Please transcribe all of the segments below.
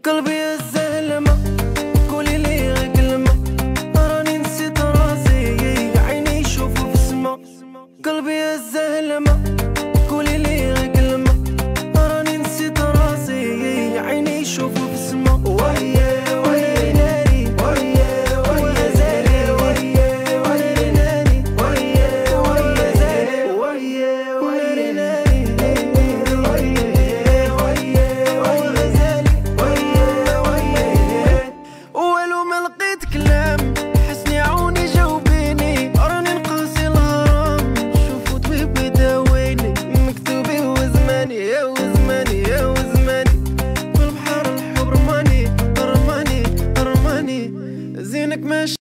قلبي الزلمة قولي لي غير كلمة راني نسيت راسي عيني يشوفوا في السما قلبي الزلمة قولي لي غير كلمة راني نسيت راسي عيني يشوفوا في السما ويا ويا ناري ويا ويا زالي ويا ويا ناري ويا ويا زالي ويا ويا ناري ويا ويا ويا زالي ولو ما لقيت كلام حسني عوني جاوبيني راني نقاسي الغرام شوفوا طبيب يداويني مكتوبي وزماني يا وزماني يا وزماني والبحر الحب رماني رماني رماني زينك ماشي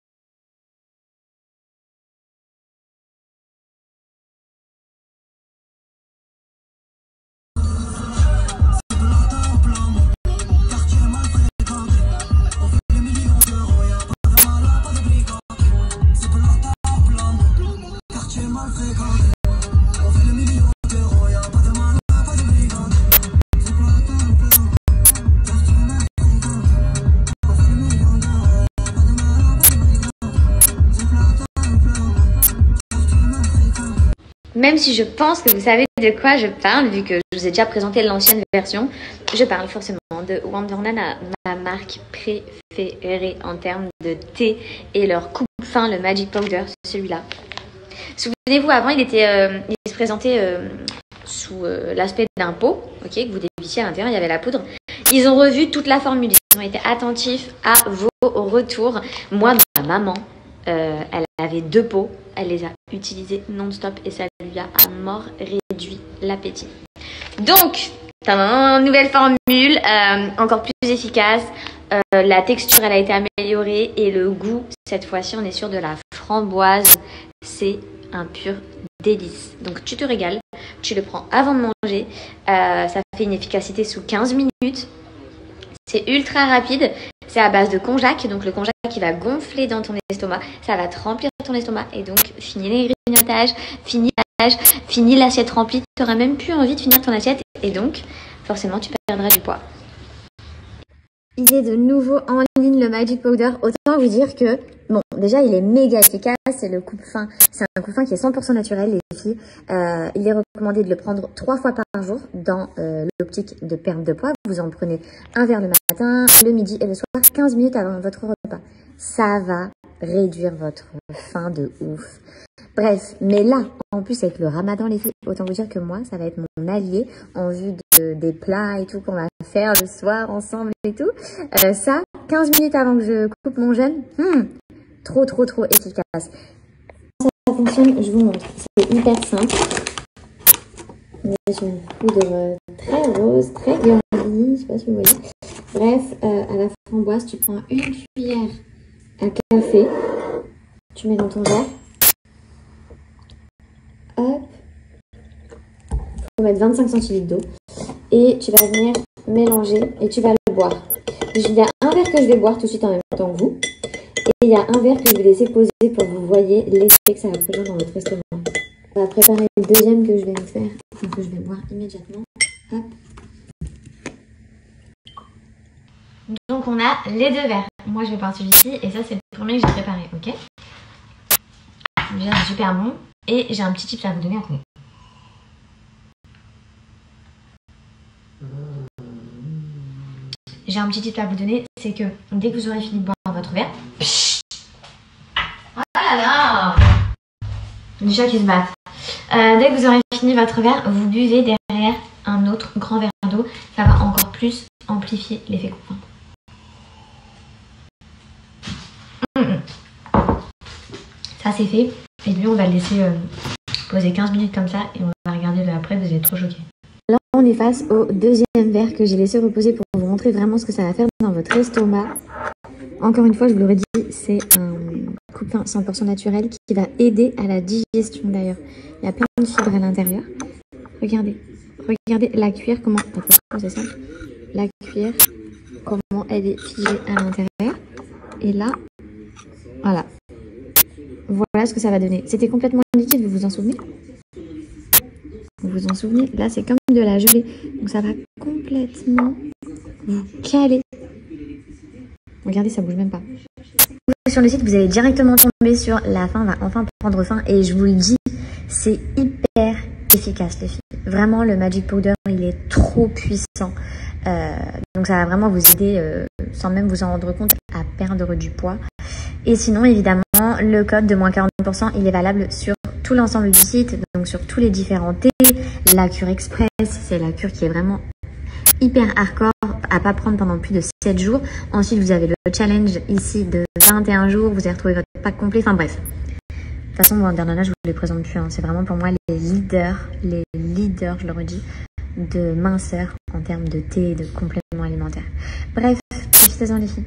Même si je pense que vous savez de quoi je parle, vu que je vous ai déjà présenté l'ancienne version, je parle forcément de Wonderland, ma marque préférée en termes de thé et leur coupe-fin, le Magic Powder, celui-là. Souvenez-vous, avant, il se présentait sous l'aspect d'un pot, ok, que vous débissiez à l'intérieur, il y avait la poudre. Ils ont revu toute la formule, ils ont été attentifs à vos retours. Moi, ma maman, elle avait 2 pots, elle les a utilisés non-stop et ça lui a à mort réduit l'appétit. Donc, nouvelle formule, encore plus efficace, la texture elle a été améliorée et le goût, cette fois-ci on est sur de la framboise, c'est un pur délice. Donc tu te régales, tu le prends avant de manger, ça fait une efficacité sous 15 minutes. C'est ultra rapide, c'est à base de konjac, donc le konjac qui va gonfler dans ton estomac, ça va te remplir ton estomac et donc fini les grignotages, fini l'assiette remplie, tu n'auras même plus envie de finir ton assiette et donc forcément tu perdras du poids. Il est de nouveau en ligne le Magic Powder, autant vous dire que, bon, déjà il est méga efficace, c'est le coupe-fin, c'est un coupe-fin qui est 100% naturel les filles. Il est recommandé de le prendre 3 fois par jour dans l'optique de perte de poids. Vous en prenez un verre le matin, le midi et le soir, 15 minutes avant votre repas. Ça va réduire votre faim de ouf. Bref, mais là, en plus avec le ramadan les filles, autant vous dire que moi, ça va être mon allié en vue des plats et tout qu'on va faire le soir ensemble et tout. Ça, 15 minutes avant que je coupe mon jeûne, trop efficace. Ça fonctionne, je vous montre, c'est hyper simple. J'ai une poudre très rose, très girly, je sais pas si vous voyez. Bref, à la framboise, tu prends une cuillère à café, tu mets dans ton verre. Hop, il faut mettre 25 centilitres d'eau et tu vas venir mélanger et tu vas le boire. Il y a un verre que je vais boire tout de suite en même temps que vous et il y a un verre que je vais laisser poser pour que vous voyez l'effet que ça va produire dans votre estomac. On va préparer le deuxième que je vais me faire, enfin que je vais boire immédiatement. Hop. Donc on a les 2 verres. Moi je vais boire celui-ci et ça c'est le premier que j'ai préparé, ok? Déjà c'est super bon. Et j'ai un petit tip à vous donner après. J'ai un petit tip à vous donner, c'est que dès que vous aurez fini de boire votre verre, oh là là, des chats qui se battent. Dès que vous aurez fini votre verre, vous buvez derrière un autre grand verre d'eau. Ça va encore plus amplifier l'effet coupe-fin. Ça c'est fait. Et lui, on va le laisser poser 15 minutes comme ça et on va regarder de après, vous êtes trop choqués. Alors, on est face au deuxième verre que j'ai laissé reposer pour vous montrer vraiment ce que ça va faire dans votre estomac. Encore une fois, je vous l'aurais dit, c'est un coupe-fin 100% naturel qui va aider à la digestion d'ailleurs. Il y a plein de fibres à l'intérieur. Regardez la cuillère, comment, c'est simple. La cuillère, comment elle est figée à l'intérieur. Et là, voilà. Voilà ce que ça va donner. C'était complètement liquide, vous vous en souvenez? Vous vous en souvenez? Là, c'est comme de la gelée. Donc, ça va complètement vous caler Regardez, ça bouge même pas. Sur le site, vous allez directement tomber sur la fin va enfin prendre fin. Et je vous le dis, c'est hyper efficace les filles. Vraiment, le Magic Powder, il est trop puissant. Donc ça va vraiment vous aider, sans même vous en rendre compte, à perdre du poids. Et sinon, évidemment, le code de moins 40%, il est valable sur tout l'ensemble du site, donc sur tous les différents thés. La cure express, c'est la cure qui est vraiment hyper hardcore à pas prendre pendant plus de 7 jours. Ensuite, vous avez le challenge ici de 21 jours. Vous allez retrouver votre pack complet. Enfin bref. De toute façon, Wonder Nana, je vous les présente plus. Hein. C'est vraiment pour moi les leaders, je le redis, de minceur en termes de thé et de compléments alimentaires. Bref, profitez-en les filles.